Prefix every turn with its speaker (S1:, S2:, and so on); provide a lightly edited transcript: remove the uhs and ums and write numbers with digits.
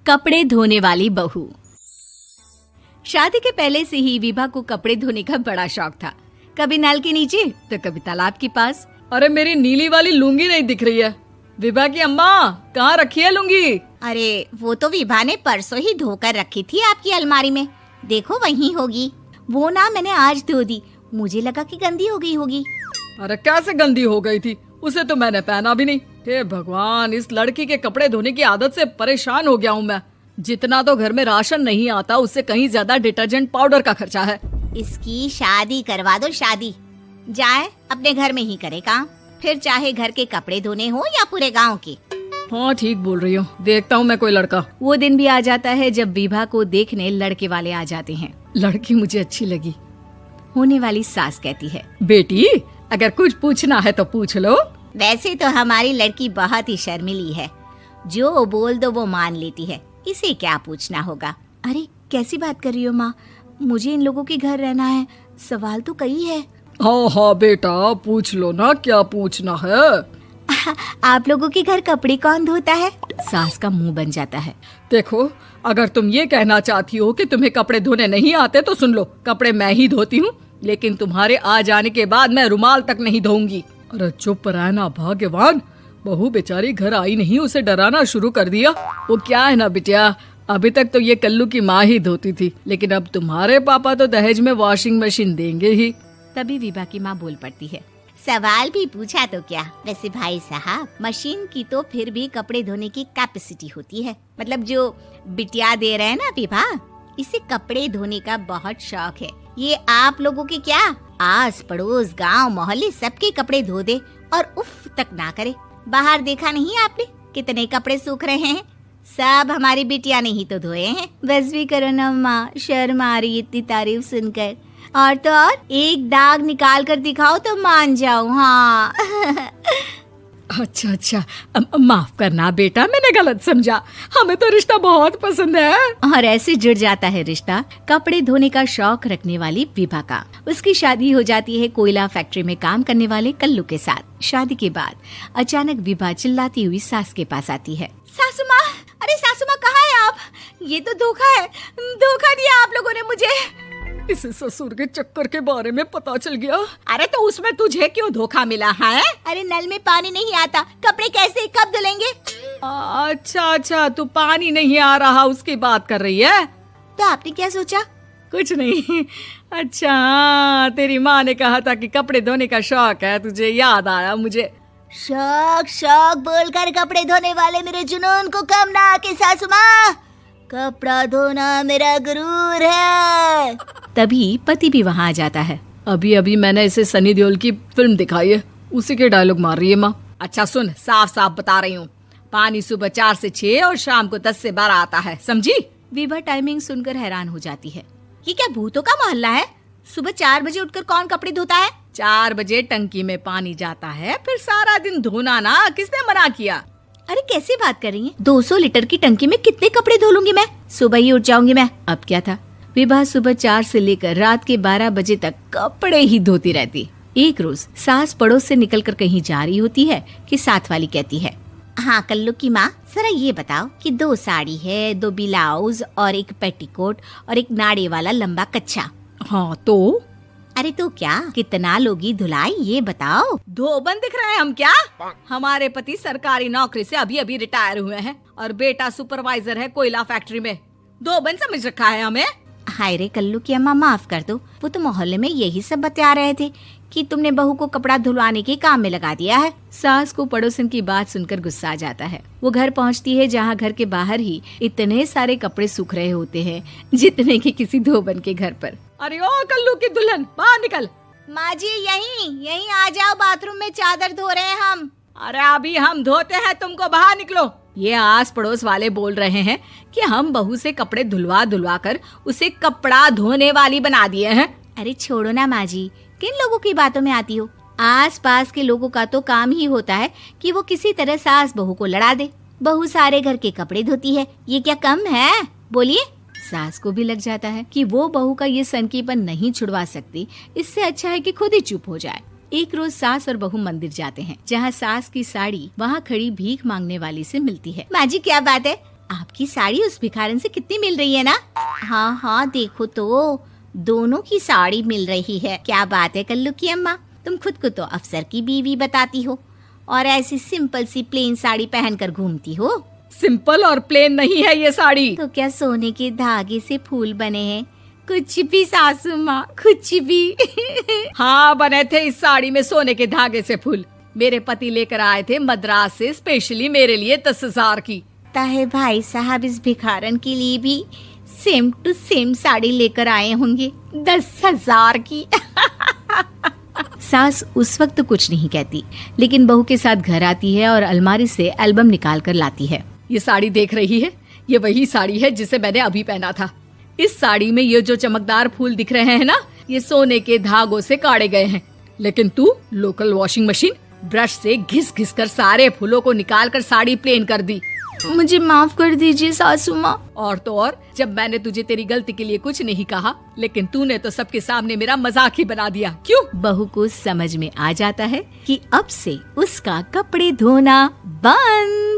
S1: कपड़े धोने वाली बहू। शादी के पहले से ही विभा को कपड़े धोने का बड़ा शौक था। कभी नल के नीचे तो कभी तालाब के पास।
S2: अरे मेरी नीली वाली लुंगी नहीं दिख रही है। विभा की अम्मा, कहाँ रखी है लुंगी?
S3: अरे वो तो विभा ने परसों ही धोकर रखी थी आपकी अलमारी में, देखो वहीं होगी। वो ना मैंने आज धो दी, मुझे लगा कि गंदी हो गई होगी।
S2: अरे कैसे गंदी हो गई थी? उसे तो मैंने पहना भी नहीं। हे भगवान, इस लड़की के कपड़े धोने की आदत से परेशान हो गया हूँ मैं। जितना तो घर में राशन नहीं आता, उससे कहीं ज्यादा डिटर्जेंट पाउडर का खर्चा है।
S3: इसकी शादी करवा दो, शादी जाए अपने घर में ही करे काम, फिर चाहे घर के कपड़े धोने हो या पूरे गांव के।
S2: हाँ ठीक बोल रही हो, देखता हूँ मैं कोई लड़का।
S1: वो दिन भी आ जाता है जब विभा को देखने लड़के वाले आ जाते हैं।
S2: लड़की मुझे अच्छी लगी।
S1: होने वाली सास कहती है,
S2: बेटी अगर कुछ पूछना है तो पूछ लो।
S3: वैसे तो हमारी लड़की बहुत ही शर्मिली है, जो बोल दो वो मान लेती है, इसे क्या पूछना होगा।
S1: अरे कैसी बात कर रही हो माँ, मुझे इन लोगों के घर रहना है, सवाल तो कई है।
S2: हाँ हाँ बेटा, पूछ लो ना, क्या पूछना है।
S1: आप लोगों के घर कपड़े कौन धोता है? सास का मुंह बन जाता है।
S2: देखो, अगर तुम ये कहना चाहती हो कि तुम्हें कपड़े धोने नहीं आते तो सुन लो, कपड़े मैं ही धोती हूँ, लेकिन तुम्हारे आ जाने के बाद मैं रुमाल तक नहीं धोऊंगी। अरे चुप रहना भाग्यवान, बहू बेचारी घर आई नहीं, उसे डराना शुरू कर दिया। वो क्या है ना बिटिया, अभी तक तो ये कल्लू की माँ ही धोती थी, लेकिन अब तुम्हारे पापा तो दहेज में वॉशिंग मशीन देंगे ही।
S1: तभी विभा की माँ बोल पड़ती है,
S3: सवाल भी पूछा तो क्या। वैसे भाई साहब, मशीन की तो फिर भी कपड़े धोने की कैपेसिटी होती है। मतलब जो बिटिया दे रहे हैं ना विभा, इसे कपड़े धोने का बहुत शौक है। ये आप लोगों के क्या, आस पड़ोस गांव मोहल्ले सबके कपड़े धो दे और उफ तक ना करे। बाहर देखा नहीं आपने कितने कपड़े सूख रहे हैं? सब हमारी बिटिया ने ही तो धोए हैं।
S1: बस भी करो ना माँ, शर्म आ रही इतनी तारीफ सुनकर। और तो और एक दाग निकाल कर दिखाओ तो मान जाऊं। हाँ
S2: अच्छा, माफ करना बेटा, मैंने गलत समझा। हमें तो रिश्ता बहुत पसंद है।
S1: और ऐसे जुड़ जाता है रिश्ता कपड़े धोने का शौक रखने वाली विभा का। उसकी शादी हो जाती है कोयला फैक्ट्री में काम करने वाले कल्लू के साथ। शादी के बाद अचानक विभा चिल्लाती हुई सास के पास आती है।
S3: सासू माँ, अरे सासू माँ कहाँ है आप? ये तो धोखा है, धोखा दिया आप लोगों ने मुझे।
S2: इसे ससुर के चक्कर के बारे में पता चल गया।
S3: अरे तो उसमें तुझे क्यों धोखा मिला है? अरे नल में पानी नहीं आता, कपड़े कैसे कब धुलेंगे?
S2: अच्छा, तू पानी नहीं आ रहा उसकी बात कर रही है।
S3: तो आपने क्या सोचा?
S2: कुछ नहीं। अच्छा, तेरी माँ ने कहा था कि कपड़े धोने का शौक है तुझे, याद आया मुझे।
S3: शौक बोलकर कपड़े धोने वाले मेरे जुनून को कम ना आके सासू माँ, कपड़ा धोना मेरा गुरूर है।
S1: तभी पति भी वहाँ आ जाता है।
S2: अभी मैंने इसे सनी देओल की फिल्म दिखाई है, उसी के डायलॉग मार रही है माँ। अच्छा सुन, साफ बता रही हूँ, पानी सुबह 4 से 6 और शाम को 10 से 12 आता है, समझी?
S1: विभा टाइमिंग सुनकर हैरान हो जाती है।
S3: ये क्या भूतों का मोहल्ला है? सुबह 4 बजे उठकर कौन कपड़े धोता है?
S2: 4 बजे टंकी में पानी जाता है, फिर सारा दिन धोना ना, किसने मना किया?
S1: अरे कैसी बात कर रही हैं? 200 लीटर की टंकी में कितने कपड़े धो लूंगी मैं? सुबह ही उठ जाऊंगी मैं। अब क्या था, विभा सुबह 4 से लेकर रात के 12 बजे तक कपड़े ही धोती रहती। एक रोज सास पड़ोस से निकलकर कहीं जा रही होती है कि साथ वाली कहती है,
S3: हाँ कल्लू की माँ, जरा ये बताओ कि 2 साड़ी है, 2 ब्लाउज और एक पेटीकोट और एक नाड़े वाला लंबा कच्छा।
S2: हाँ तो?
S3: अरे तो क्या, कितना लोगी धुलाई ये बताओ।
S2: धोबन दिख रहे हैं हम क्या? हमारे पति सरकारी नौकरी से अभी रिटायर हुए हैं और बेटा सुपरवाइजर है कोयला फैक्ट्री में। धोबन समझ रखा है हमें।
S3: हाय रे कल्लू की अम्मा, माफ कर दो, वो तो मोहल्ले में यही सब बता रहे थे कि तुमने बहू को कपड़ा धुलवाने के काम में लगा दिया है।
S1: सास को पड़ोसन की बात सुनकर गुस्सा आ जाता है। वो घर पहुंचती है जहां घर के बाहर ही इतने सारे कपड़े सूख रहे होते हैं जितने कि किसी धोबन के घर पर।
S2: अरे ओ कल्लू की दुल्हन, बाहर निकल।
S3: माँ जी यहीं आ जाओ, बाथरूम में चादर धो रहे हैं हम।
S2: अरे अभी हम धोते हैं, तुमको बाहर निकलो। ये आस पड़ोस वाले बोल रहे हैं कि हम बहू से कपड़े धुलवा कर उसे कपड़ा धोने वाली बना दिए हैं।
S1: अरे छोड़ो ना माँ जी, किन लोगों की बातों में आती हो? आस पास के लोगों का तो काम ही होता है कि वो किसी तरह सास बहू को लड़ा दे। बहू सारे घर के कपड़े धोती है, ये क्या कम है? बोलिए। सास को भी लग जाता है कि वो बहू का ये सनकीपन नहीं छुड़वा सकती, इससे अच्छा है कि खुद ही चुप हो जाए। एक रोज सास और बहू मंदिर जाते हैं, जहाँ सास की साड़ी वहाँ खड़ी भीख मांगने वाली से मिलती है।
S3: माँ जी क्या बात है, आपकी साड़ी उस भिखारन से कितनी मिल रही है ना? हाँ हाँ देखो तो, दोनों की साड़ी मिल रही है। क्या बात है कल्लू की अम्मा, तुम खुद को तो अफसर की बीवी बताती हो और ऐसी सिंपल सी प्लेन साड़ी पहनकर घूमती हो।
S2: सिंपल और प्लेन नहीं है ये साड़ी।
S3: तो क्या सोने के धागे से फूल बने हैं? कुछ भी सासू माँ, कुछ भी।
S2: हाँ बने थे इस साड़ी में सोने के धागे से फूल। मेरे पति लेकर आए थे मद्रास से स्पेशली मेरे लिए 10,000 की।
S3: ताहे भाई साहब इस भिखारन के लिए भी सेम टू सेम साड़ी लेकर आए होंगे 10,000 की।
S1: सास उस वक्त तो कुछ नहीं कहती, लेकिन बहू के साथ घर आती है और अलमारी से एल्बम निकाल कर लाती है।
S2: ये साड़ी देख रही है, ये वही साड़ी है जिसे मैंने अभी पहना था। इस साड़ी में ये जो चमकदार फूल दिख रहे हैं ना, ये सोने के धागों से काढ़े गए हैं। लेकिन तू लोकल वॉशिंग मशीन ब्रश से घिस घिस कर सारे फूलों को निकाल कर साड़ी प्लेन कर दी।
S1: मुझे माफ कर दीजिए सासू माँ।
S2: और तो और, जब मैंने तुझे तेरी गलती के लिए कुछ नहीं कहा, लेकिन तूने तो सबके सामने मेरा मजाक ही बना दिया। क्यों?
S1: बहू को समझ में आ जाता है कि अब से उसका कपड़े धोना बंद।